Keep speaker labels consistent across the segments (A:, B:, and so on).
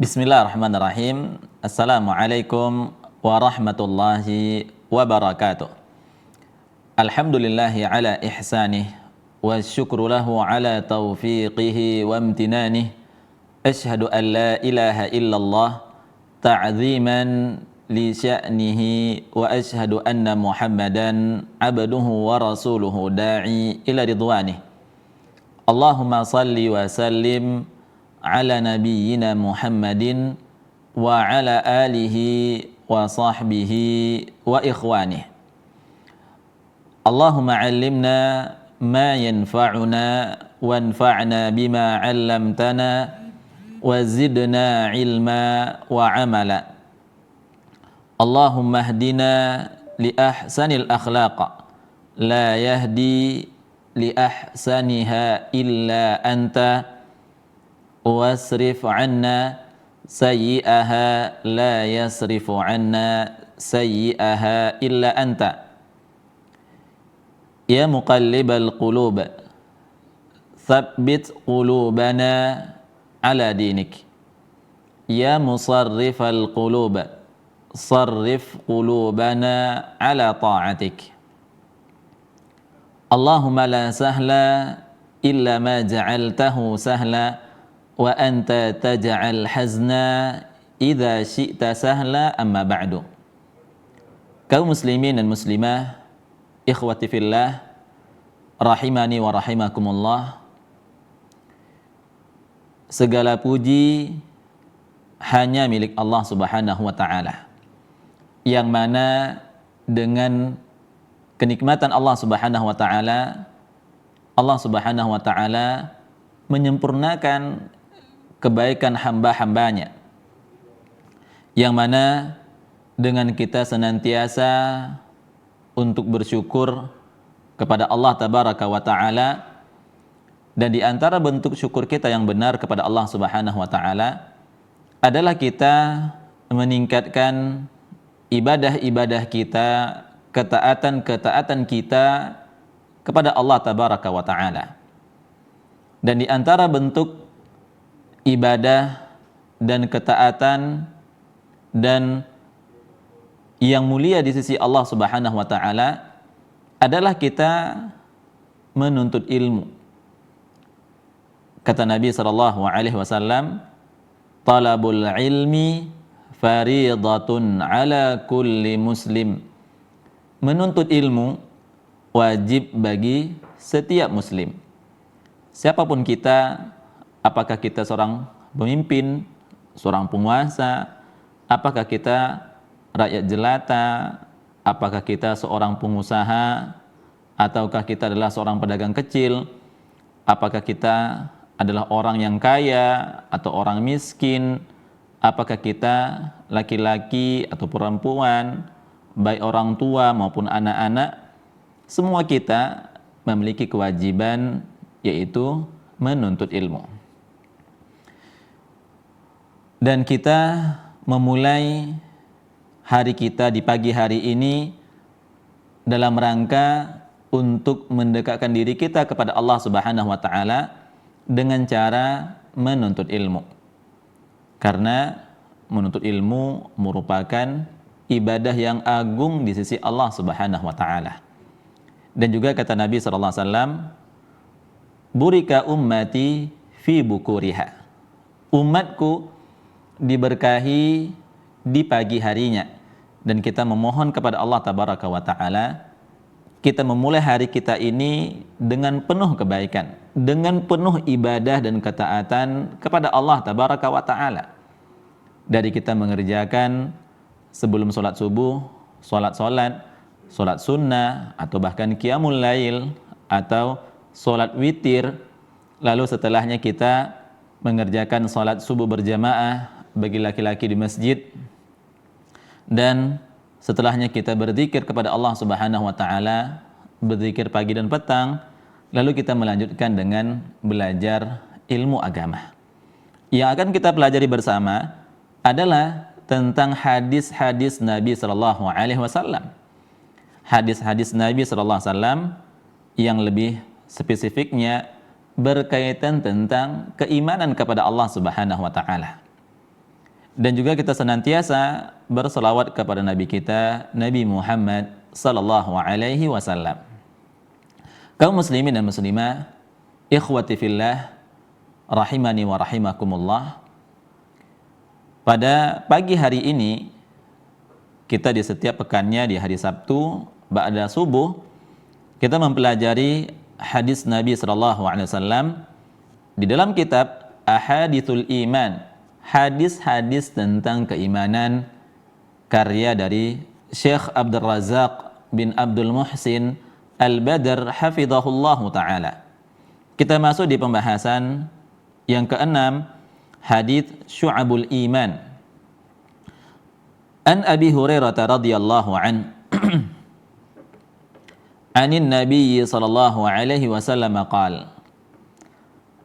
A: Bismillahirrahmanirrahim. Assalamualaikum warahmatullahi wabarakatuh. Alhamdulillahi ala ihsanih wa syukru lahu ala taufiqihi wa amtinanih. Ashhadu an la ilaha illallah ta'ziman li sya'nihi wa ashhadu anna Muhammadan abduhu wa rasuluhu da'i ila ridwanih. Allahumma salli wa sallim ala nabiyyina Muhammadin wa ala alihi wa sahbihi wa ikhwanih. Allahumma 'allimna ma yanfa'una wanfa'na bima 'allamtana wa zidna 'ilma wa 'amala. Allahumma hdina li ahsanil akhlaq la yahdi li ahsaniha illa anta wasrif 'anna sayyi'aha la yasrifu 'anna sayyi'aha illa anta. Ya muqallibal qulub tsabbit qulubana ala dinik. Ya musarrifal qulub sarrif qulubana ala ta'atik. Allahumma la sahla illa ma ja'altahu sahla wa anta taj'al hazna idza syi'ta sahla, amma ba'du. Kaum muslimin dan muslimah, ikhwati fillah, rahimani wa rahimakumullah. Segala puji hanya milik Allah Subhanahu wa taala, yang mana dengan kenikmatan Allah Subhanahu wa taala, Allah Subhanahu wa taala menyempurnakan kebaikan hamba-hambanya, yang mana dengan kita senantiasa untuk bersyukur kepada Allah Tabaraka wa Ta'ala, dan di antara bentuk syukur kita yang benar kepada Allah Subhanahu wa Ta'ala adalah kita meningkatkan ibadah-ibadah kita, ketaatan-ketaatan kita kepada Allah Tabaraka wa Ta'ala. Dan di antara bentuk ibadah dan ketaatan dan yang mulia di sisi Allah Subhanahu wa taala adalah kita menuntut ilmu. Kata Nabi sallallahu alaihi wasallam, "Talabul ilmi fariidatun ala kulli muslim." Menuntut ilmu wajib bagi setiap muslim. Siapapun kita, apakah kita seorang pemimpin, seorang penguasa, apakah kita rakyat jelata, apakah kita seorang pengusaha, ataukah kita adalah seorang pedagang kecil, apakah kita adalah orang yang kaya atau orang miskin, apakah kita laki-laki atau perempuan, baik orang tua maupun anak-anak, semua kita memiliki kewajiban, yaitu menuntut ilmu. Dan kita memulai hari kita di pagi hari ini dalam rangka untuk mendekatkan diri kita kepada Allah Subhanahu wa taala dengan cara menuntut ilmu. Karena menuntut ilmu merupakan ibadah yang agung di sisi Allah Subhanahu wa taala. Dan juga kata Nabi sallallahu alaihi wasallam, "Burika ummati fi bukuriha." Umatku diberkahi di pagi harinya. Dan kita memohon kepada Allah Tabaraka wa Ta'ala, kita memulai hari kita ini dengan penuh kebaikan, dengan penuh ibadah dan ketaatan kepada Allah Tabaraka wa Ta'ala. Dari kita mengerjakan sebelum sholat subuh, sholat sunnah, atau bahkan qiyamul lail, atau sholat witir. Lalu setelahnya kita mengerjakan sholat subuh berjamaah bagi laki-laki di masjid, dan setelahnya kita berzikir kepada Allah Subhanahu wa taala, berzikir pagi dan petang, lalu kita melanjutkan dengan belajar ilmu agama. Yang akan kita pelajari bersama adalah tentang hadis-hadis Nabi sallallahu alaihi wasallam. Hadis-hadis Nabi sallallahu alaihi wasallam yang lebih spesifiknya berkaitan tentang keimanan kepada Allah Subhanahu wa taala. dan juga kita senantiasa berselawat kepada Nabi kita, Nabi Muhammad sallallahu alaihi wasallam. Kaum muslimin dan muslimah, ikhwati fillah, rahimani wa rahimakumullah. Pada pagi hari ini, kita di setiap pekannya di hari Sabtu ba'da subuh, kita mempelajari hadis Nabi sallallahu alaihi wasallam di dalam kitab Ahadithul Iman, hadis-hadis tentang keimanan, karya dari Syekh Abdul Razak bin Abdul Muhsin Al-Badr hafizahullahu ta'ala. Kita masuk di pembahasan yang keenam, hadis Syu'abul Iman. An Abi Hurairah radhiyallahu an anin Nabi sallallahu alaihi wasallam qala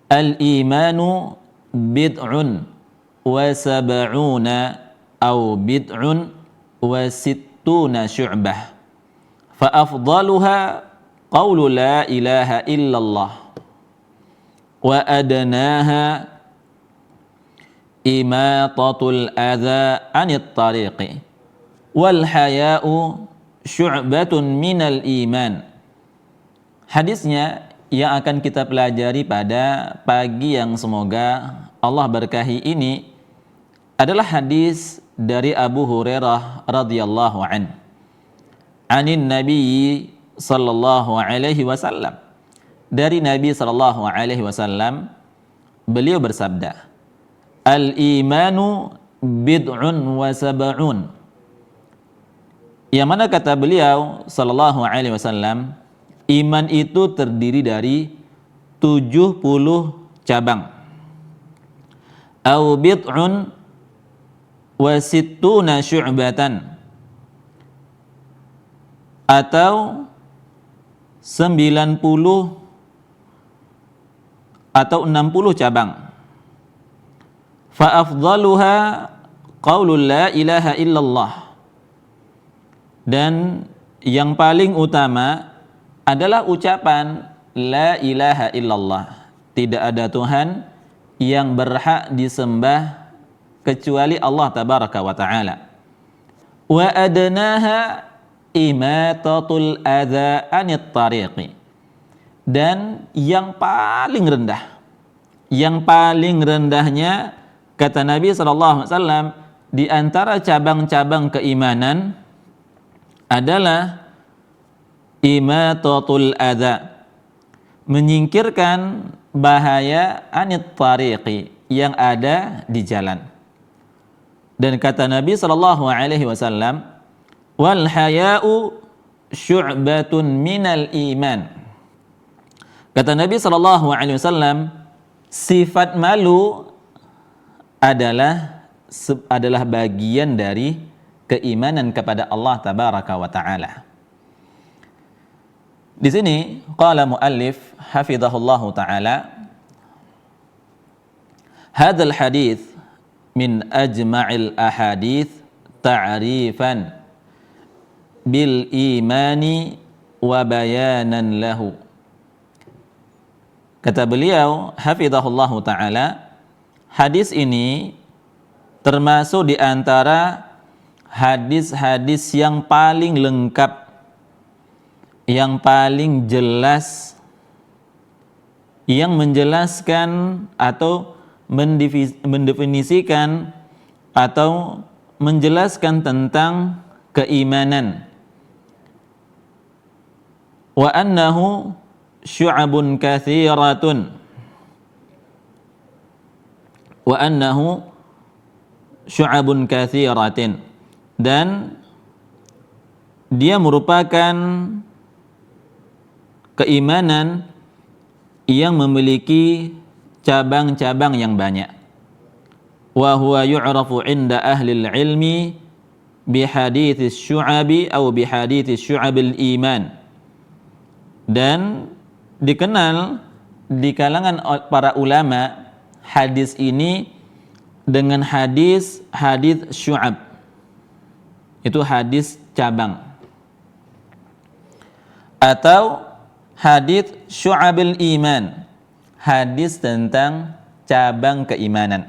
A: al-imanu bid'un wa sab'una aw bid'un wa sittuna syu'bah fa afdaluha qawlu la ilaha illallah wa adnaha imatatul adha anit tariqi wal haya'u syu'batun minal iman. Hadisnya yang akan kita pelajari pada pagi yang semoga Allah berkahi ini adalah hadis dari Abu Hurairah radhiyallahu an. Anin Nabi sallallahu alaihi wasallam. Dari Nabi sallallahu alaihi wasallam, beliau bersabda, al-imanu bid'un wa sab'un. Yang mana kata beliau sallallahu alaihi wasallam, iman itu terdiri dari 70 cabang. Au bid'un wa sittuna syu'batan, atau 90 atau 60 cabang. Fa afdaluha qaulul la ilaha illallah, dan yang paling utama adalah ucapan la ilaha illallah, tidak ada Tuhan yang berhak disembah kecuali Allah tabaraka wa ta'ala. Wa adnaha imatatul adha anit tariqi, dan yang paling rendahnya kata Nabi SAW di antara cabang-cabang keimanan adalah imatatul adha, menyingkirkan bahaya anit tariqi, yang ada di jalan. Dan kata Nabi SAW, wal haya'u syu'batun minal iman. Kata Nabi SAW, sifat malu adalah bagian dari keimanan kepada Allah tabaraka wa ta'ala. Di sini qala muallif hafizahullahu ta'ala, hadzal hadits min ajma'il ahadits ta'rifan bil imani wa bayanan lahu. Kata beliau hafizahullahu ta'ala, hadis ini termasuk di antara hadis-hadis yang paling lengkap, yang paling jelas, yang menjelaskan atau mendefinisikan atau menjelaskan tentang keimanan. Wa annahu syu'abun katsiratun, wa annahu syu'abun katsiratin, dan dia merupakan keimanan yang memiliki cabang-cabang yang banyak. Wa huwa yu'rafu 'inda ahli ilmi bi hadits syu'abi atau bi hadits syu'abil iman, dan dikenal di kalangan para ulama hadis ini dengan hadis syu'ab. Itu hadis cabang, atau hadis syu'abil iman, hadis tentang cabang keimanan.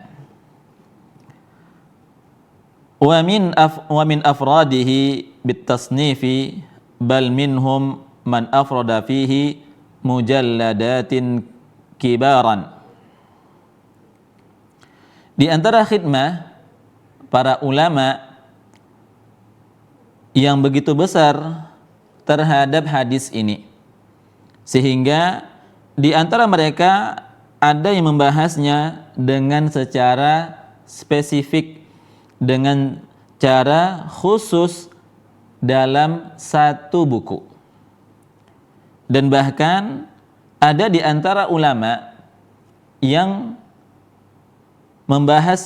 A: wa min afradihi bitasnifi bal minhum man afrada fihi mujalladatin kibaran. Di antara khidmah para ulama yang begitu besar terhadap hadis ini, sehingga di antara mereka ada yang membahasnya dengan secara spesifik, dengan cara khusus dalam satu buku. Dan bahkan ada di antara ulama yang membahas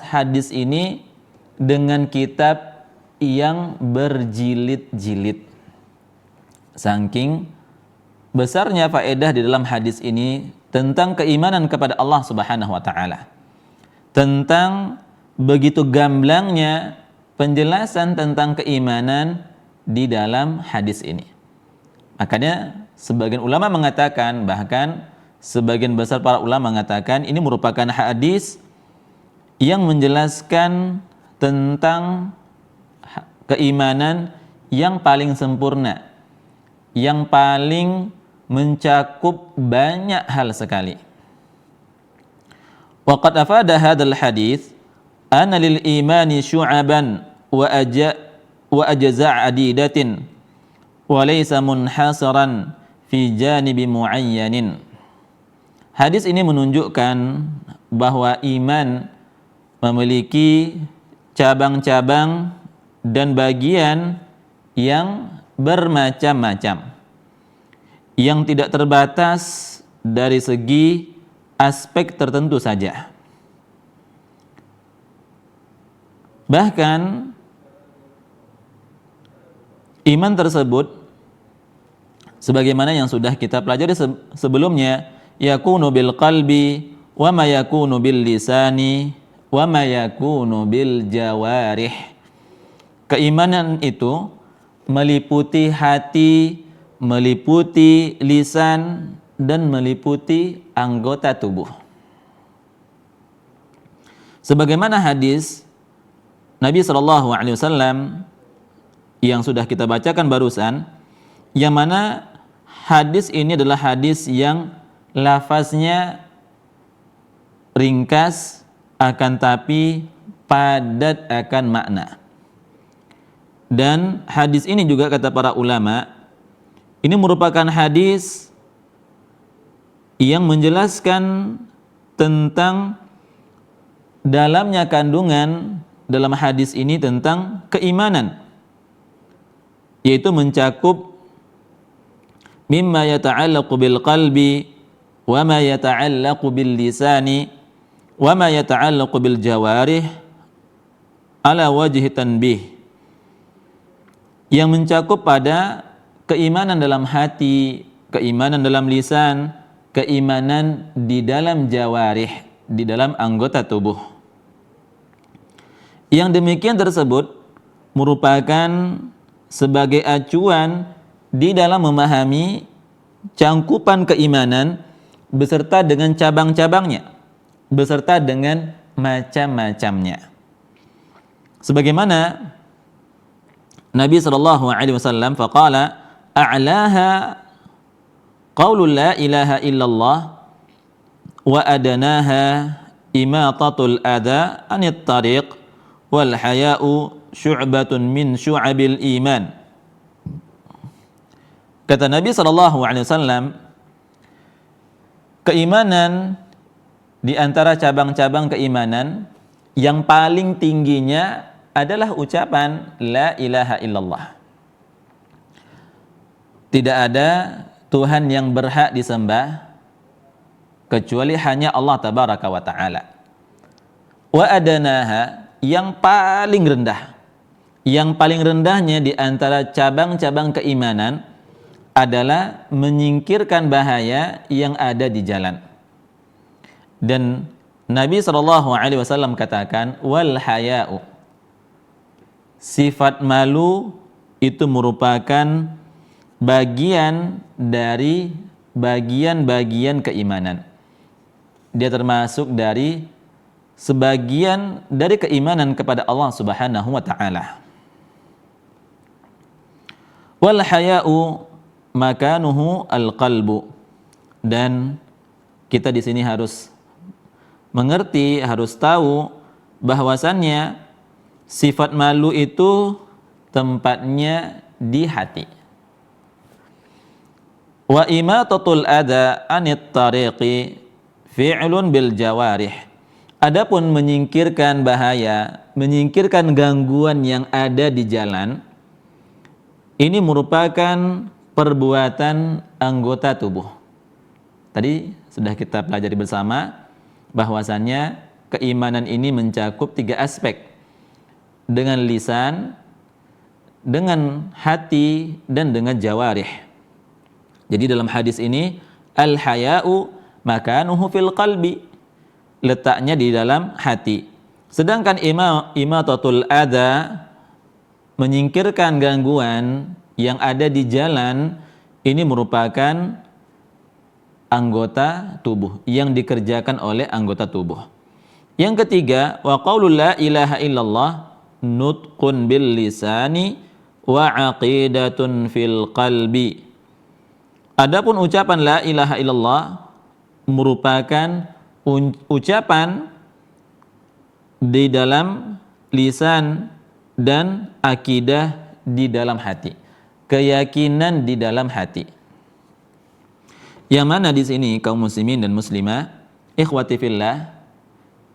A: hadis ini dengan kitab yang berjilid-jilid. Saking besarnya faedah di dalam hadis ini tentang keimanan kepada Allah Subhanahu wa taala. Tentang begitu gamblangnya penjelasan tentang keimanan di dalam hadis ini. Makanya sebagian ulama mengatakan, bahkan sebagian besar para ulama mengatakan ini merupakan hadis yang menjelaskan tentang keimanan yang paling sempurna, yang paling mencakup banyak hal sekali. Wa qad afada hadzal hadits anna lil imani syu'aban wa ajza' adidatin wa laysa munhasiran fi janibi muayyanin. Hadis ini menunjukkan bahwa iman memiliki cabang-cabang dan bagian yang bermacam-macam, yang tidak terbatas dari segi aspek tertentu saja. Bahkan iman tersebut, sebagaimana yang sudah kita pelajari sebelumnya, yakunu bil qalbi wa ma yakunu bil lisani wa ma yakunu bil jawarih. Keimanan itu meliputi hati, meliputi lisan, dan meliputi anggota tubuh. Sebagaimana hadis Nabi SAW yang sudah kita bacakan barusan, yang mana hadis ini adalah hadis yang lafaznya ringkas akan tapi padat akan makna. Dan hadis ini juga kata para ulama, ini merupakan hadis yang menjelaskan tentang dalamnya kandungan dalam hadis ini tentang keimanan, yaitu mencakup mimma yata'allaqu bil qalbi wa ma yata'allaqu bil lisani wa ma yata'allaqu bil jawarih ala wajhi tanbih, yang mencakup pada keimanan dalam hati, keimanan dalam lisan, keimanan di dalam jawarih, di dalam anggota tubuh. Yang demikian tersebut merupakan sebagai acuan di dalam memahami cangkupan keimanan beserta dengan cabang-cabangnya, beserta dengan macam-macamnya. Sebagaimana Nabi SAW faqala a'laha qaulul la ilaha illallah wa adanaha imatatul adha anit tariq wal haya'u syu'batun min syu'abil iman. Kata Nabi SAW, keimanan di antara cabang-cabang keimanan yang paling tingginya adalah ucapan la ilaha illallah. Tidak ada Tuhan yang berhak disembah kecuali hanya Allah tabaraka wa ta'ala. Wa adanaha, yang paling rendah, yang paling rendahnya di antara cabang-cabang keimanan adalah menyingkirkan bahaya yang ada di jalan. Dan Nabi SAW katakan wal haya'u, sifat malu itu merupakan bagian dari bagian-bagian keimanan. Dia termasuk dari sebagian dari keimanan kepada Allah Subhanahu wa taala. Wal haya'u makanuhu al-qalbu. Dan kita di sini harus mengerti, harus tahu bahwasannya sifat malu itu tempatnya di hati. Wa imatatul adza anit tariqi fi'lun bil jawarih. Adapun menyingkirkan bahaya, menyingkirkan gangguan yang ada di jalan, ini merupakan perbuatan anggota tubuh. Tadi sudah kita pelajari bersama bahwasannya keimanan ini mencakup 3 aspek. Dengan lisan, dengan hati, dan dengan jawarih. Jadi dalam hadis ini, al-haya'u makanuhu fil qalbi, letaknya di dalam hati. Sedangkan imatatul adza, menyingkirkan gangguan yang ada di jalan, ini merupakan anggota tubuh yang dikerjakan oleh anggota tubuh. Yang ketiga, wa qaulul la ilaha illallah nutqun bil lisani wa aqidatun fil qalbi. Adapun ucapan la ilaha illallah merupakan ucapan di dalam lisan dan akidah di dalam hati, keyakinan di dalam hati. Yang mana di sini kaum muslimin dan muslimah, ikhwati fillah,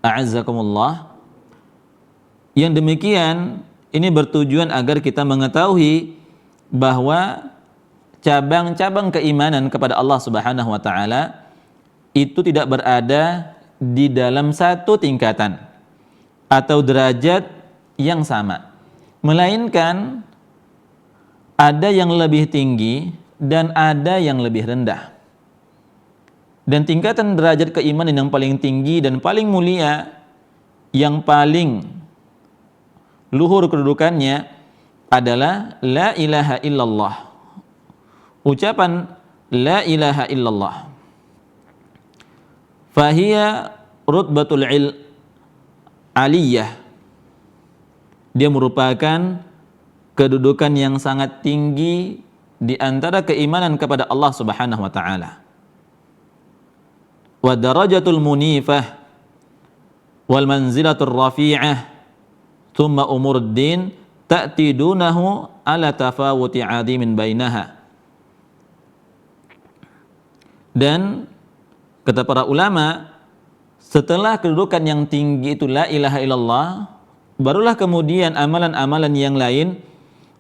A: a'azzakumullah, yang demikian ini bertujuan agar kita mengetahui bahwa cabang-cabang keimanan kepada Allah Subhanahu wa taala itu tidak berada di dalam satu tingkatan atau derajat yang sama, melainkan ada yang lebih tinggi dan ada yang lebih rendah. Dan tingkatan derajat keimanan yang paling tinggi dan paling mulia, yang paling luhur kedudukannya adalah la ilaha illallah. Ucapan la ilaha illallah. Fahiya rutbatul aliyah. Dia merupakan kedudukan yang sangat tinggi di antara keimanan kepada Allah Subhanahu wa taala. Wa darajatul munifah wal manzilatur rafi'ah thumma umuruddin ta'ti dunahu ala tafawuti 'azimin bainaha. Dan kata para ulama, setelah kedudukan yang tinggi itu la ilaha illallah, barulah kemudian amalan-amalan yang lain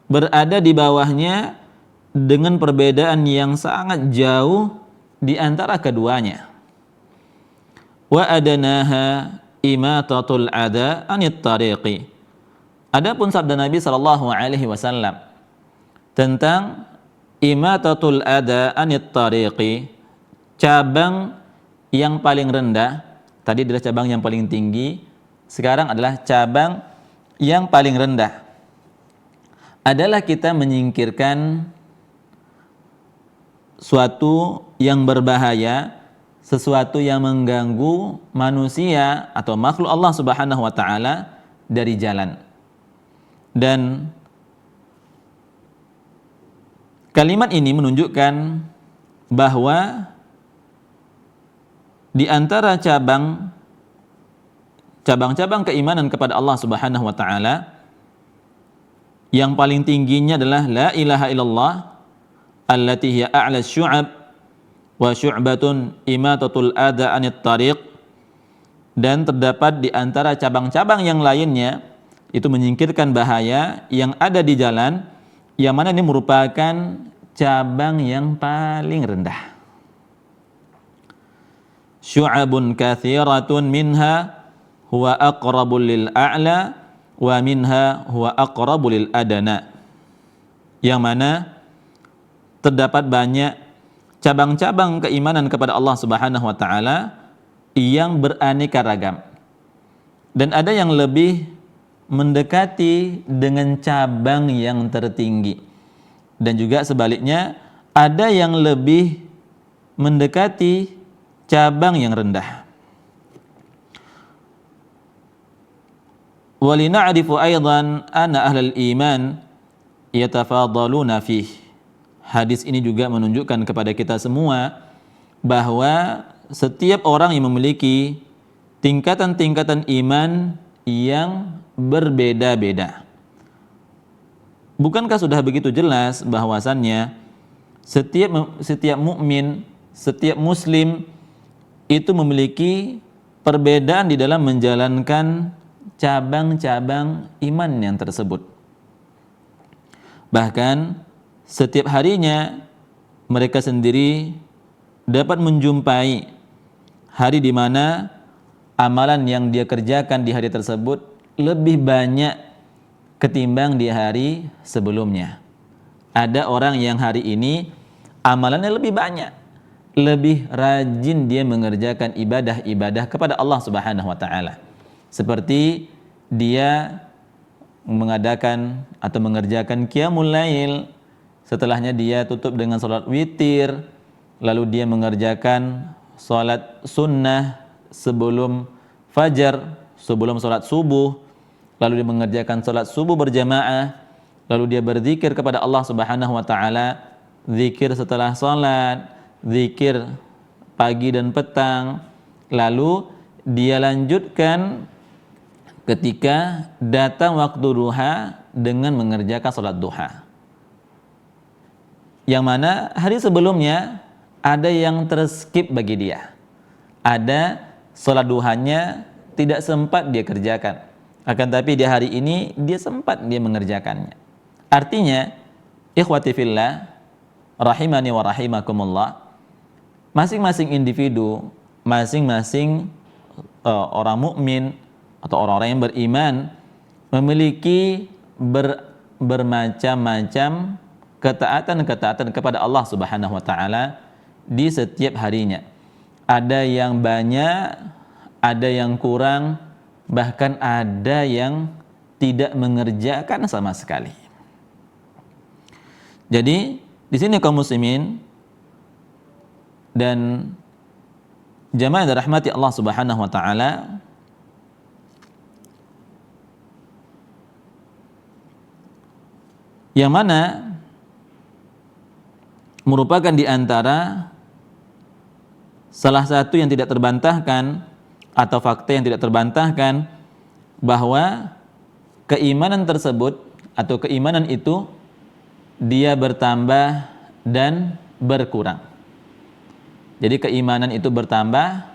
A: berada di bawahnya dengan perbedaan yang sangat jauh di antara keduanya. Wa adanaha imatatul adza anit tariqi. Adapun sabda Nabi sallallahu alaihi wasallam tentang imatatul adza anit tariqi, cabang yang paling rendah, tadi adalah cabang yang paling tinggi, sekarang adalah cabang yang paling rendah, adalah kita menyingkirkan suatu yang berbahaya, sesuatu yang mengganggu manusia atau makhluk Allah Subhanahu wa taala dari jalan. Dan kalimat ini menunjukkan bahwa di antara cabang-cabang keimanan kepada Allah Subhanahu wa taala, yang paling tingginya adalah la ilaha illallah allati hiya a'la syu'ab wa syu'batun imatatul adza anit tariq. Dan terdapat di antara cabang-cabang yang lainnya itu menyingkirkan bahaya yang ada di jalan, yang mana ini merupakan cabang yang paling rendah. Syu'abun katsiratun minha huwa aqrabul lil a'la wa minha huwa aqrabul lil adana. Yang mana terdapat banyak cabang-cabang keimanan kepada Allah Subhanahu wa taala yang beraneka ragam. Dan ada yang lebih mendekati dengan cabang yang tertinggi. Dan juga sebaliknya, ada yang lebih mendekati cabang yang rendah. wa lina'rifu aidan anna ahlal iman yatafadaluna fih. Hadis ini juga menunjukkan kepada kita semua bahwa setiap orang yang memiliki tingkatan-tingkatan iman yang berbeda-beda. Bukankah sudah begitu jelas bahwasannya setiap mukmin, setiap muslim itu memiliki perbedaan di dalam menjalankan cabang-cabang iman yang tersebut. Bahkan setiap harinya mereka sendiri dapat menjumpai hari di mana amalan yang dia kerjakan di hari tersebut lebih banyak ketimbang di hari sebelumnya. Ada orang yang hari ini amalannya lebih banyak, lebih rajin dia mengerjakan ibadah-ibadah kepada Allah Subhanahu wa taala. Seperti dia mengadakan atau mengerjakan qiyamul lail, setelahnya dia tutup dengan salat witir, lalu dia mengerjakan salat sunnah sebelum fajar, sebelum salat subuh, lalu dia mengerjakan salat subuh berjamaah, lalu dia berzikir kepada Allah Subhanahu wa taala, zikir setelah salat, zikir pagi dan petang, lalu dia lanjutkan ketika datang waktu duha dengan mengerjakan salat duha. Yang mana hari sebelumnya ada yang terskip bagi dia. Ada salat duhanya tidak sempat dia kerjakan. Akan tapi di hari ini dia sempat dia mengerjakannya. Artinya, ikhwati fillah, rahimani wa rahimakumullah, masing-masing individu, masing-masing orang mukmin atau orang-orang yang beriman memiliki bermacam-macam ketaatan-ketaatan kepada Allah Subhanahu wa taala di setiap harinya. Ada yang banyak, ada yang kurang, bahkan ada yang tidak mengerjakan sama sekali. Jadi di sini kaum muslimin dan jamaah yang dirahmati Allah Subhanahu wa taala, yang mana merupakan di antara salah satu yang tidak terbantahkan atau fakta yang tidak terbantahkan bahwa keimanan tersebut atau keimanan itu dia bertambah dan berkurang. Jadi keimanan itu bertambah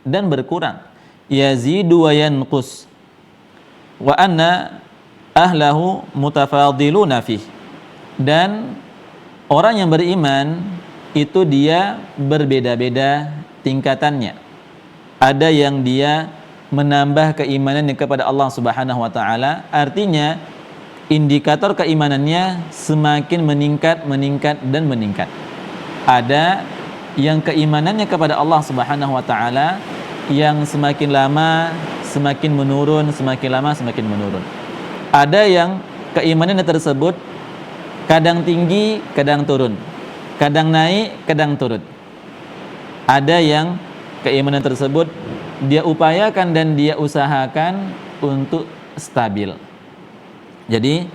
A: dan berkurang. Yazidu wa yanqus wa anna ahlahu mutafadiluna fih. Dan orang yang beriman itu dia berbeda-beda tingkatannya. Ada yang dia menambah keimanannya kepada Allah Subhanahu wa taala, artinya indikator keimanannya semakin meningkat dan meningkat. Ada yang keimanannya kepada Allah Subhanahu wa taala yang semakin lama semakin menurun, semakin lama semakin menurun. Ada yang keimanannya tersebut kadang tinggi, kadang turun. Kadang naik, kadang turun. Ada yang keimanan tersebut dia upayakan dan dia usahakan untuk stabil. Jadi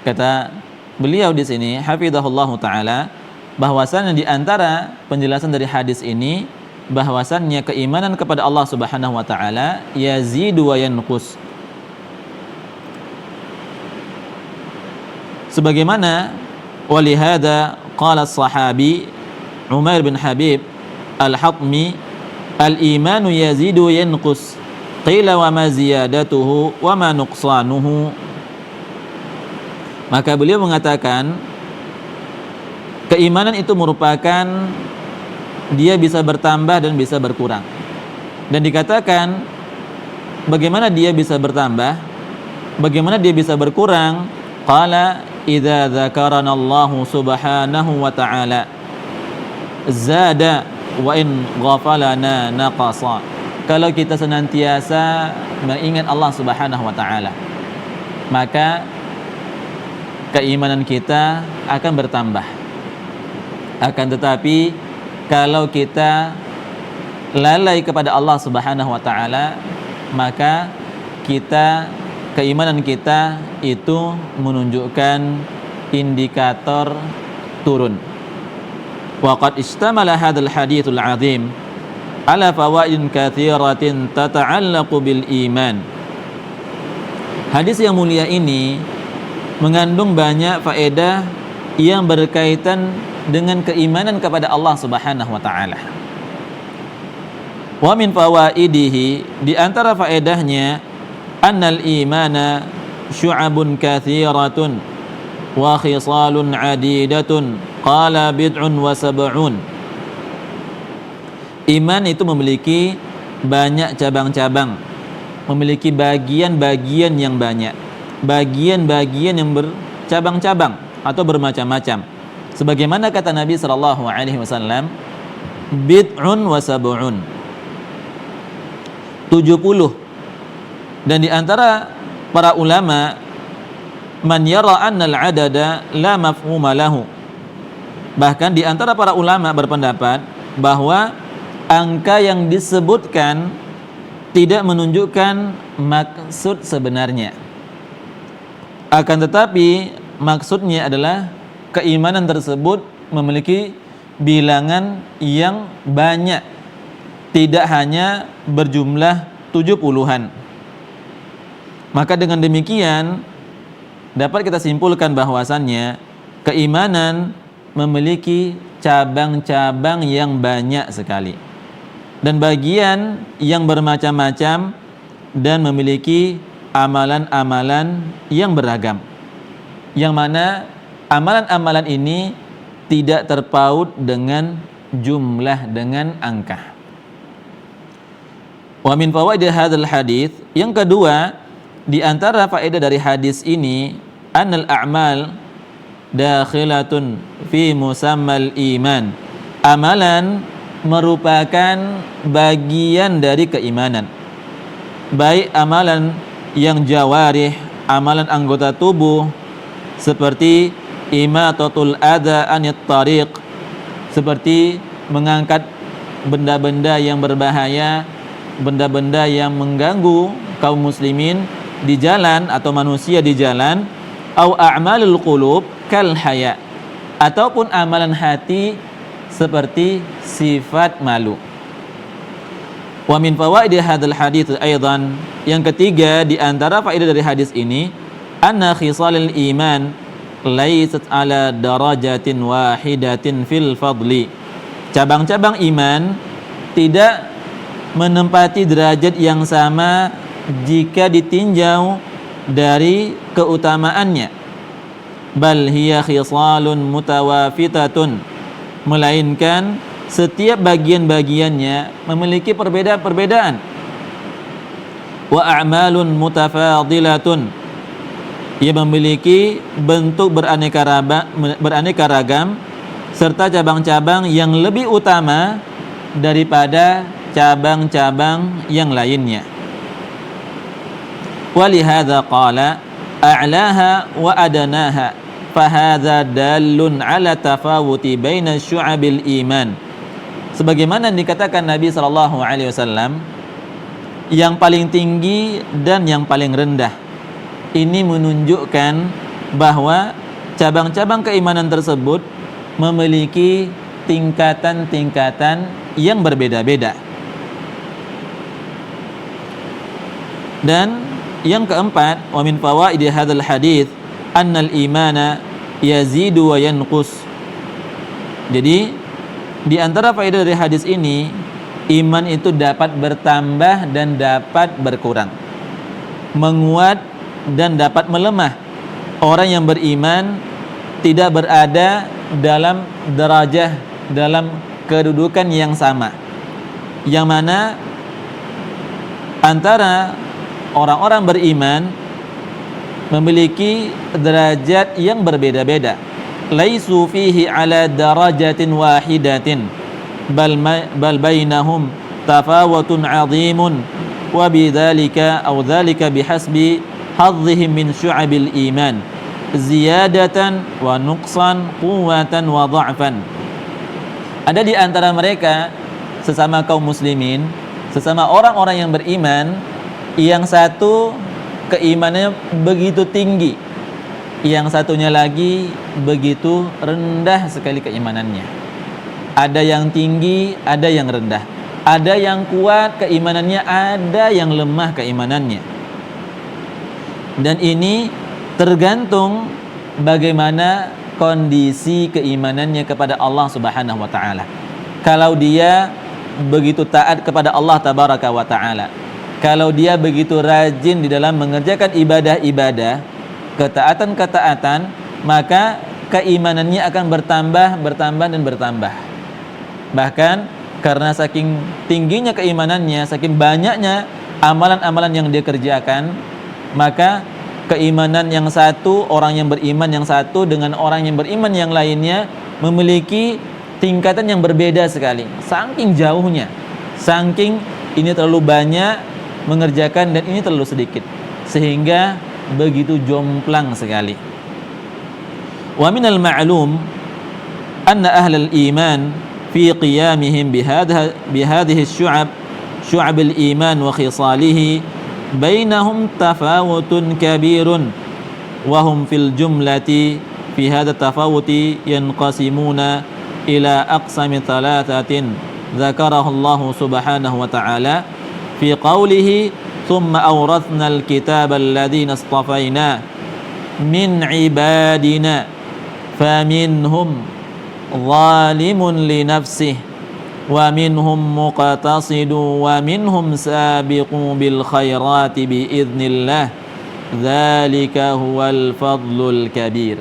A: kata beliau di sini, hafizahullahu taala, bahwasannya di antara penjelasan dari hadis ini bahwasannya keimanan kepada Allah Subhanahu wa taala yazidu wa yanqus. Sebagaimana walihada qala as-sahabi Umair bin Habib al-Hatmi, al-imanu yazidu yanqus, qila wa ma ziyadatuhu wa ma nuqsanuhu. Maka beliau mengatakan keimanan itu merupakan dia bisa bertambah dan bisa berkurang. Dan dikatakan bagaimana dia bisa bertambah, bagaimana dia bisa berkurang? Qala idza dzakarana Allahu subhanahu wa ta'ala zada wa in ghafalana naqasa. Kalau kita senantiasa mengingat Allah Subhanahu wa taala, maka keimanan kita akan bertambah. Akan tetapi kalau kita lalai kepada Allah Subhanahu wa taala, maka kita keimanan kita itu menunjukkan indikator turun. Wa qad istamala hadzal haditsul azim ala fawaidin katsiratin tata'allaqu bil iman. Hadis yang mulia ini mengandung banyak faedah yang berkaitan dengan keimanan kepada Allah Subhanahu wa taala. Wa min fawaidihi, di antara faedahnya, annal imana syu'abun katsiratun wa khisalun adidatun qala bid'un wa sab'un. Iman itu memiliki banyak cabang-cabang, memiliki bagian-bagian yang banyak, bagian-bagian yang bercabang-cabang atau bermacam-macam. Sebagaimana kata Nabi sallallahu alaihi wasallam, bid'un wa sab'un, 70. Dan di antara para ulama, man yara anna al-adada la mafhuma lahu. Bahkan di antara para ulama berpendapat bahwa angka yang disebutkan tidak menunjukkan maksud sebenarnya. Akan tetapi maksudnya adalah keimanan tersebut memiliki bilangan yang banyak, tidak hanya berjumlah 70-an. Maka dengan demikian dapat kita simpulkan bahwasannya keimanan memiliki cabang-cabang yang banyak sekali dan bagian yang bermacam-macam dan memiliki amalan-amalan yang beragam, yang mana amalan-amalan ini tidak terpaut dengan jumlah, dengan angka. Wa min fawaid hadzal hadits, yang kedua di antara faedah dari hadis ini, annal a'mal dakhilatun fi musammal iman. Amalan merupakan bagian dari keimanan, baik amalan yang jawarih, amalan anggota tubuh seperti imatatul adza anit tariq, seperti mengangkat benda-benda yang berbahaya, benda-benda yang mengganggu kaum muslimin di jalan atau manusia di jalan, au a'malul qulub kal haya, ataupun amalan hati seperti sifat malu. Wa min fawaid hadzal hadits aidan, yang ketiga di antara faedah dari hadis ini, anna khisalul iman laysat ala darajatin wahidatin fil fadli. Cabang-cabang iman tidak menempati derajat yang sama jika ditinjau dari keutamaannya. Bal hiya khisalun mutawafitatun, melainkan setiap bagian-bagiannya memiliki perbedaan-perbedaan. Wa a'malun mutafadilatun, ia memiliki bentuk beraneka ragam serta cabang-cabang yang lebih utama daripada cabang-cabang yang lainnya. Walihadza qala a'laha wa adanaha, fahadza dalun ala tafawuti baina syu'abil iman. Sebagaimana dikatakan Nabi sallallahu alaihi wasallam, yang paling tinggi dan yang paling rendah. Ini menunjukkan bahwa cabang-cabang keimanan tersebut memiliki tingkatan-tingkatan yang berbeda-beda. Dan yang keempat, wa min fawaidi hadzal hadits annal imana yazidu wa yanqus. Jadi di antara faedah dari hadis ini, iman itu dapat bertambah dan dapat berkurang, menguat dan dapat melemah. Orang yang beriman tidak berada dalam derajah, dalam kedudukan yang sama, yang mana antara orang-orang beriman memiliki derajat yang berbeda-beda. Laisu fihi ala darajatin wahidatin bal bainahum tafawutun 'azimun wa bidzalika aw dzalika bihasbi hadzihim min syu'abil iman ziyadatan wa nuqsan quwwatan wa dha'fan. Ada di antara mereka sesama kaum muslimin, sesama orang-orang yang beriman, yang satu keimanannya begitu tinggi, yang satunya lagi begitu rendah sekali keimanannya. Ada yang tinggi, ada yang rendah. Ada yang kuat keimanannya, ada yang lemah keimanannya. Dan ini tergantung bagaimana kondisi keimanannya kepada Allah Subhanahu wa taala. Kalau dia begitu taat kepada Allah Tabaraka wa taala, kalau dia begitu rajin di dalam mengerjakan ibadah-ibadah, ketaatan-ketaatan, maka keimanannya akan bertambah dan bertambah. Bahkan karena saking tingginya keimanannya, saking banyaknya amalan-amalan yang dia kerjakan, maka keimanan yang satu, orang yang beriman yang satu dengan orang yang beriman yang lainnya memiliki tingkatan yang berbeda sekali. Saking jauhnya, saking ini terlalu banyak mengerjakan dan ini terlalu sedikit, sehingga begitu jomplang sekali. Wa minal ma'lum anna ahlal iman fi qiyamihim bihadhihi syu'ab al-iman wa khisalihi bainahum tafawutun kabirun wa hum fil jumlati fi hadha tafawuti yanqasimuna ila aqsami thalathatin dzakarahu Allah subhanahu wa ta'ala fi qawlihi thumma awrathna al-kitaba alladhina istafayna min ibadina faminhum zalimun li nafsihi wa minhum muqtasidu wa minhum sabiqu bil khairati bi idznillah dzalika huwal fadlul kabir.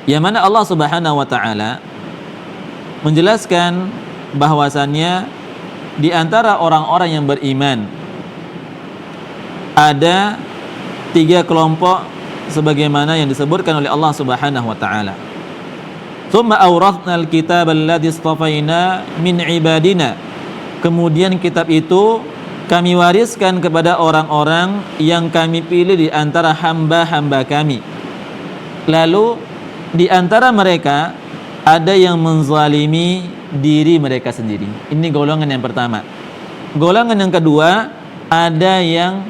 A: Yang mana Allah Subhanahu wa taala menjelaskan bahwasannya di antara orang-orang yang beriman ada 3 kelompok sebagaimana yang disebutkan oleh Allah Subhanahu wa taala. Tsumma awrathnal kitaba alladzi istafaina min ibadina. Kemudian kitab itu kami wariskan kepada orang-orang yang kami pilih di antara hamba-hamba kami. Lalu di antara mereka ada yang menzalimi diri mereka sendiri. Ini golongan yang pertama. Golongan yang kedua, ada yang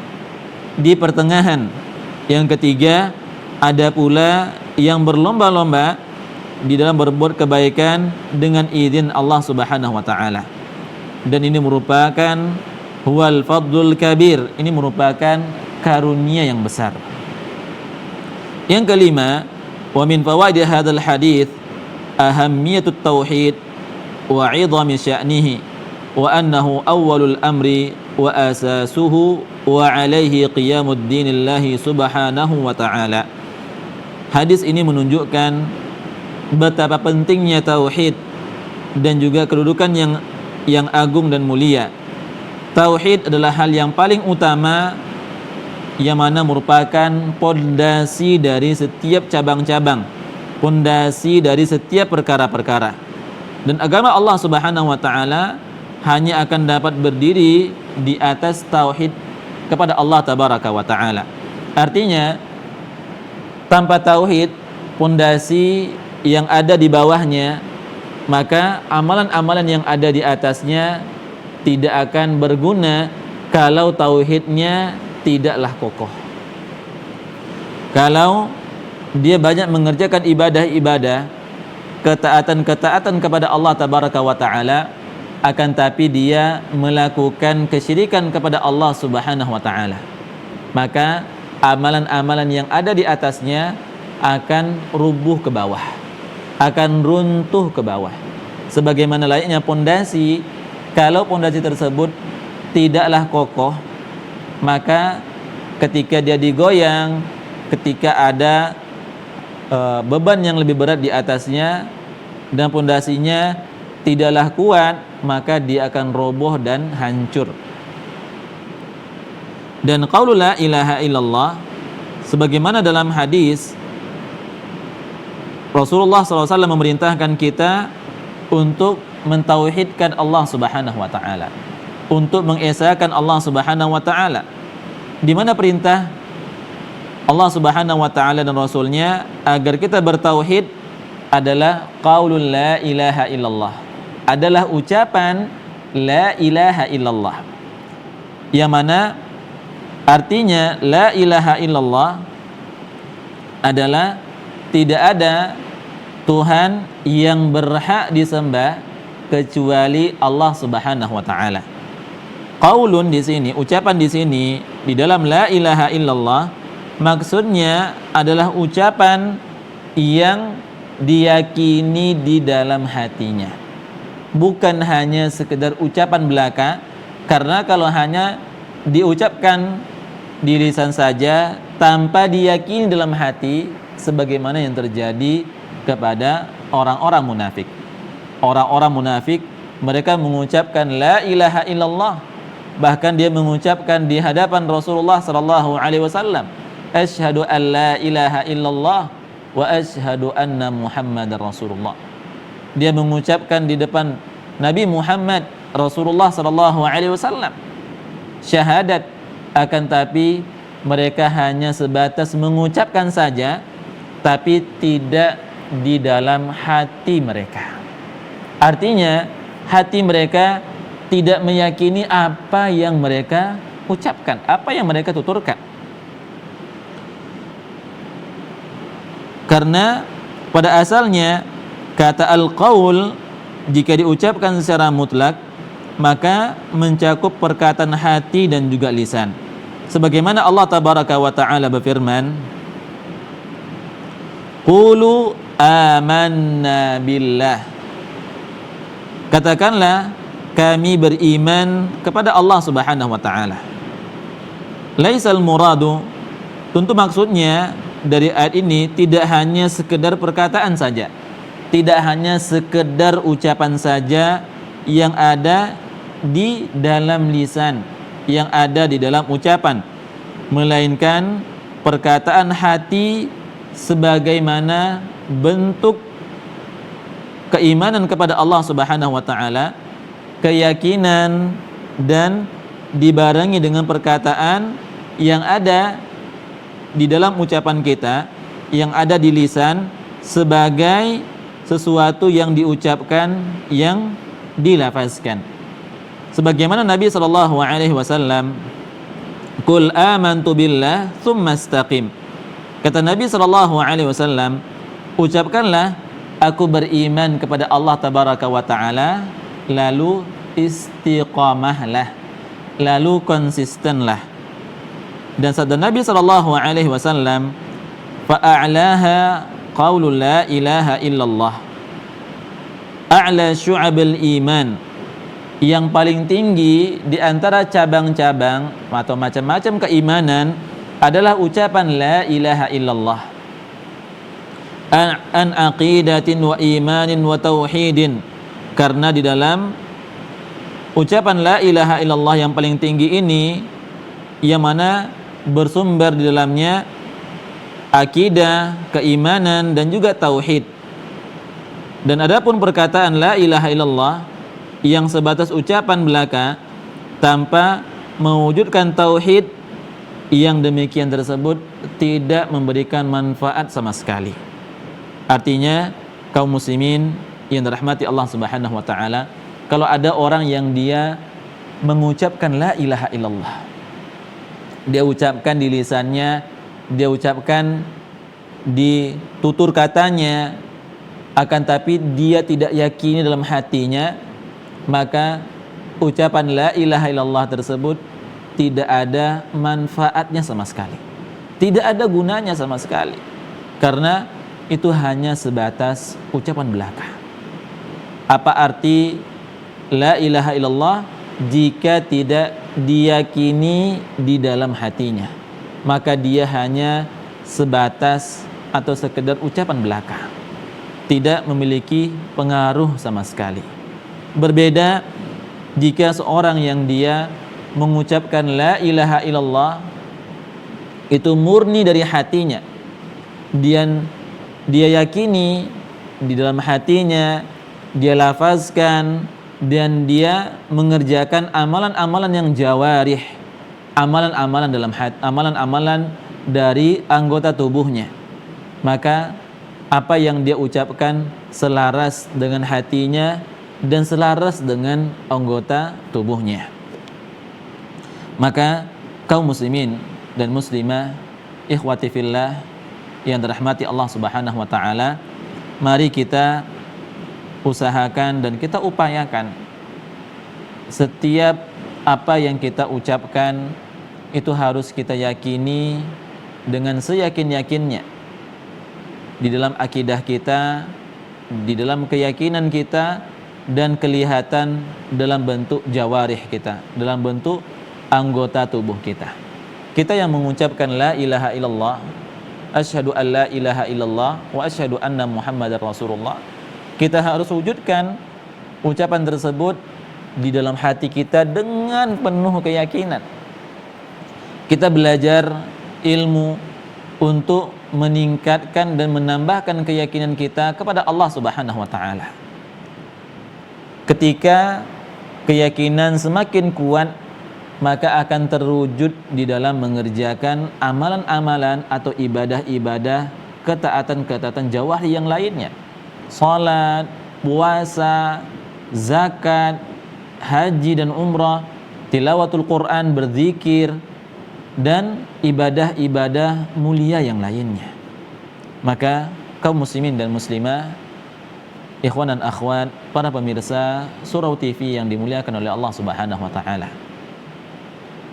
A: di pertengahan. Yang ketiga, ada pula yang berlomba-lomba di dalam berbuat kebaikan dengan izin Allah Subhanahu wa taala. Dan ini merupakan huwal fadlul kabir. Ini merupakan karunia yang besar. Yang kelima, wa min fawaid hadzal hadits ahammiyatut tauhid wa 'idhami sya'nihi wa annahu awwalul amri wa asasuhu wa 'alaihi qiyamud dinillahi subhanahu wa ta'ala. Hadis ini menunjukkan betapa pentingnya tauhid dan juga kedudukan yang agung dan mulia. Tauhid adalah hal yang paling utama yang mana merupakan pondasi dari setiap cabang-cabang, pondasi dari setiap perkara-perkara. Dan agama Allah Subhanahu wa taala hanya akan dapat berdiri di atas tauhid kepada Allah Tabaraka wa taala. Artinya tanpa tauhid, pondasi yang ada di bawahnya, maka amalan-amalan yang ada di atasnya tidak akan berguna kalau tauhidnya tidaklah kokoh. Kalau dia banyak mengerjakan ibadah-ibadah, ketaatan-ketaatan kepada Allah Tabaraka wa taala, akan tapi dia melakukan kesyirikan kepada Allah Subhanahu wa taala, maka amalan-amalan yang ada di atasnya akan rubuh ke bawah, akan runtuh ke bawah. Sebagaimana layaknya pondasi, kalau pondasi tersebut tidaklah kokoh, maka ketika dia digoyang, ketika ada beban yang lebih berat di atasnya dan pondasinya tidaklah kuat, maka dia akan roboh dan hancur. Dan qaulu la ilaha illallah, sebagaimana dalam hadis Rasulullah SAW memerintahkan kita untuk mentauhidkan Allah Subhanahu wa taala, untuk mengesakan Allah Subhanahu wa taala. Di mana perintah Allah Subhanahu wa taala dan Rasulnya agar kita bertauhid adalah qaulul la ilaha illallah, adalah ucapan la ilaha illallah, yang mana Artinya la ilaha illallah adalah tidak ada Tuhan yang berhak disembah kecuali Allah Subhanahu wa taala. Qaulun di sini, ucapan di sini di dalam la ilaha illallah maksudnya adalah ucapan yang diyakini di dalam hatinya. Bukan hanya sekedar ucapan belaka, karena kalau hanya diucapkan di lisan saja tanpa diyakini dalam hati, sebagaimana yang terjadi kepada orang-orang munafik. Orang-orang munafik mereka mengucapkan la ilaha illallah, bahkan dia mengucapkan di hadapan Rasulullah sallallahu alaihi wasallam, asyhadu an la ilaha illallah wa asyhadu anna Muhammadar Rasulullah. Dia mengucapkan di depan Nabi Muhammad Rasulullah sallallahu alaihi wasallam syahadat, akan tapi mereka hanya sebatas mengucapkan saja, tapi tidak di dalam hati mereka. Artinya hati mereka tidak meyakini apa yang mereka ucapkan, apa yang mereka tuturkan. Karena pada asalnya kata al-qaul jika diucapkan secara mutlak maka mencakup perkataan hati dan juga lisan. Sebagaimana Allah tabaraka wa taala berfirman, qulu amanna billah. Katakanlah kami beriman kepada Allah Subhanahu wa taala. Laisal muradu, tentu maksudnya dari ayat ini tidak hanya sekedar perkataan saja, tidak hanya sekedar ucapan saja yang ada di dalam lisan, yang ada di dalam ucapan, melainkan perkataan hati sebagaimana bentuk keimanan kepada Allah Subhanahu wa taala, keyakinan, dan dibarengi dengan perkataan yang ada di dalam ucapan kita, yang ada di lisan, sebagai sesuatu yang diucapkan, yang dilafazkan. Sebagaimana Nabi sallallahu alaihi wasallam, "Qul amantu billah tsumma istaqim." Kata Nabi sallallahu alaihi wasallam, ucapkanlah aku beriman kepada Allah tabaraka wa taala, lalu istiqamahlah, lalu konsistenlah. Dan sabda Nabi sallallahu alaihi wasallam, fa'a'laha qaulul la ilaha illallah, a'la syu'abil iman, yang paling tinggi di antara cabang-cabang atau macam-macam keimanan adalah ucapan la ilaha illallah, an aqidatin wa imanin wa tauhidin. Karena di dalam ucapan la ilaha illallah yang paling tinggi ini, yang mana bersumber di dalamnya akidah, keimanan, dan juga tauhid. Dan adapun perkataan la ilaha illallah yang sebatas ucapan belaka tanpa mewujudkan tauhid, yang demikian tersebut tidak memberikan manfaat sama sekali. Artinya kaum muslimin yang dirahmati Allah Subhanahu wa taala, kalau ada orang yang dia mengucapkan la ilaha illallah, dia ucapkan di lisannya, dia ucapkan di tutur katanya, akan tapi dia tidak yakini dalam hatinya, maka ucapan la ilaha illallah tersebut tidak ada manfaatnya sama sekali, tidak ada gunanya sama sekali, karena itu hanya sebatas ucapan belaka. Apa arti la ilaha illallah jika tidak diyakini di dalam hatinya? Maka dia hanya sebatas atau sekedar ucapan belaka, tidak memiliki pengaruh sama sekali. Berbeda jika seorang yang dia mengucapkan la ilaha illallah itu murni dari hatinya, dia yakini di dalam hatinya, dia lafazkan, dan dia mengerjakan amalan-amalan yang jawarih, amalan-amalan dalam hati, amalan-amalan dari anggota tubuhnya, maka apa yang dia ucapkan selaras dengan hatinya dan selaras dengan anggota tubuhnya. Maka kaum muslimin dan muslimah, ikhwati fillah yang dirahmati Allah Subhanahu wa taala, mari kita usahakan dan kita upayakan setiap apa yang kita ucapkan itu harus kita yakini dengan seyakin-yakinnya di dalam akidah kita, di dalam keyakinan kita, dan kelihatan dalam bentuk jawarih kita, dalam bentuk anggota tubuh kita. Kita yang mengucapkan la ilaha illallah, asyhadu an la ilaha illallah wa asyhadu anna Muhammadar Rasulullah, kita harus wujudkan ucapan tersebut di dalam hati kita dengan penuh keyakinan. Kita belajar ilmu untuk meningkatkan dan menambahkan keyakinan kita kepada Allah Subhanahu wa taala. Ketika keyakinan semakin kuat, maka akan terwujud di dalam mengerjakan amalan-amalan atau ibadah-ibadah, ketaatan-ketaatan jawahir yang lainnya. Salat, puasa, zakat, haji dan umrah, tilawatul Quran, berzikir, dan ibadah-ibadah mulia yang lainnya. Maka kaum muslimin dan muslimah, ikhwan dan akhwat, para pemirsa Surau TV yang dimuliakan oleh Allah Subhanahu wa taala,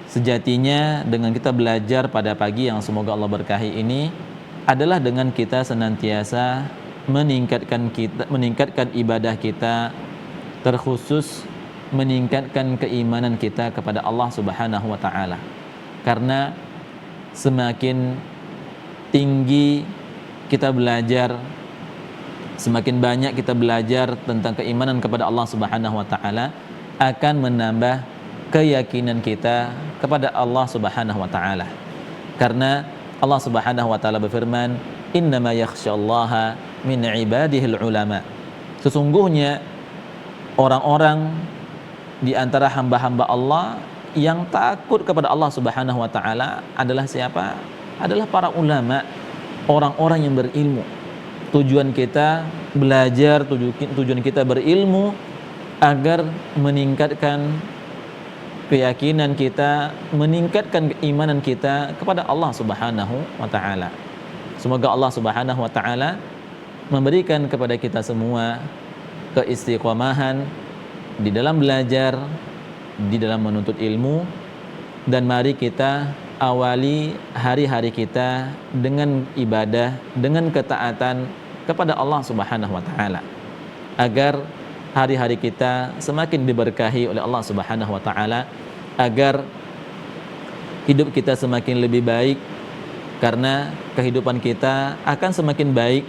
A: sejatinya dengan kita belajar pada pagi yang semoga Allah berkahi ini adalah dengan kita senantiasa meningkatkan ibadah kita, terkhusus meningkatkan keimanan kita kepada Allah Subhanahu wa taala. Karena semakin tinggi kita belajar, semakin banyak kita belajar tentang keimanan kepada Allah Subhanahu wa taala, akan menambah keyakinan kita kepada Allah Subhanahu wa taala. Karena Allah Subhanahu wa taala berfirman, "Innama yakhsyallaha min ibadihil ulama." Sesungguhnya orang-orang di antara hamba-hamba Allah yang takut kepada Allah Subhanahu wa taala adalah siapa? Adalah para ulama, orang-orang yang berilmu. Tujuan kita belajar, tujuan kita berilmu agar meningkatkan keyakinan kita, meningkatkan keimanan kita kepada Allah Subhanahu wa taala. Semoga Allah Subhanahu wa taala memberikan kepada kita semua keistiqomahan di dalam belajar, di dalam menuntut ilmu, dan mari kita awali hari-hari kita dengan ibadah, dengan ketaatan kepada Allah Subhanahu wa taala, agar hari-hari kita semakin diberkahi oleh Allah Subhanahu wa taala, agar hidup kita semakin lebih baik, karena kehidupan kita akan semakin baik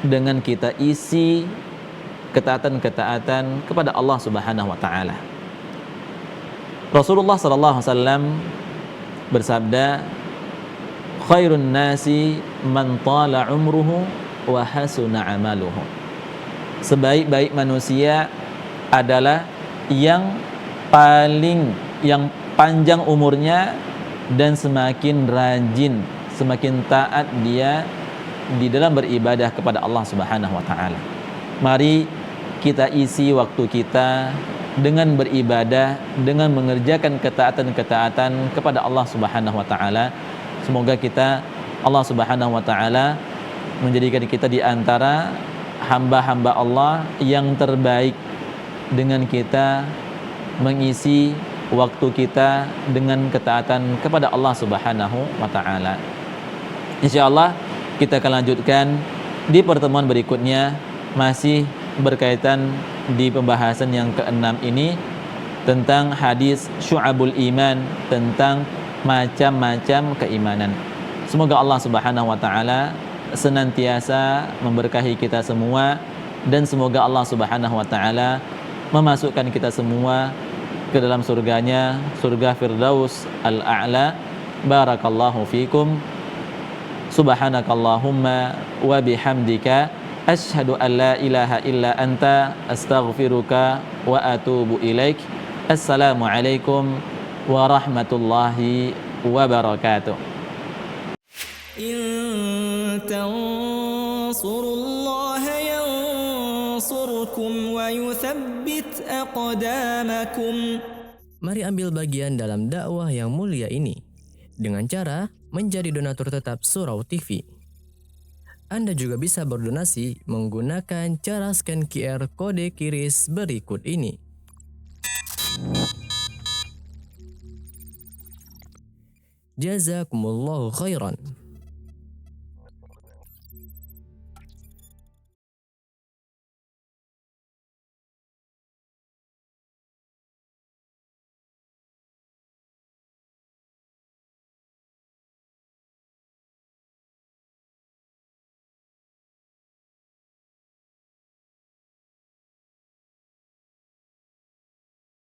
A: dengan kita isi ketaatan-ketaatan kepada Allah Subhanahu wa taala. Rasulullah sallallahu alaihi wasallam bersabda, "Khairun nasi man tala umruhu wa hasuna amaluhu." Sebaik-baik manusia adalah yang panjang umurnya dan semakin rajin, semakin taat dia di dalam beribadah kepada Allah Subhanahu wa taala. Mari kita isi waktu kita dengan beribadah, dengan mengerjakan ketaatan-ketaatan kepada Allah Subhanahu wa taala. Semoga Allah Subhanahu wa taala menjadikan kita di antara hamba-hamba Allah yang terbaik dengan kita mengisi waktu kita dengan ketaatan kepada Allah Subhanahu wa taala. Insyaallah kita akan lanjutkan di pertemuan berikutnya, masih berkaitan di pembahasan yang ke-6 ini tentang hadis Syu'abul Iman, tentang macam-macam keimanan. Semoga Allah Subhanahu wa taala senantiasa memberkahi kita semua, dan semoga Allah Subhanahu wa taala memasukkan kita semua ke dalam surganya, surga Firdaus al-A'la. Barakallahu fikum. Subhanakallahumma wa bihamdika asyhadu an la ilaha illa anta astaghfiruka wa atubu ilaik. Assalamualaikum warahmatullahi wabarakatuh.
B: In tansurullaha yansurkum wa yuthabbit aqdamakum. Mari ambil bagian dalam dakwah yang mulia ini.
C: dengan cara menjadi donatur tetap Surau TV. Anda juga bisa berdonasi menggunakan cara scan QR kode QRIS berikut ini. Jazakumullahu khairan.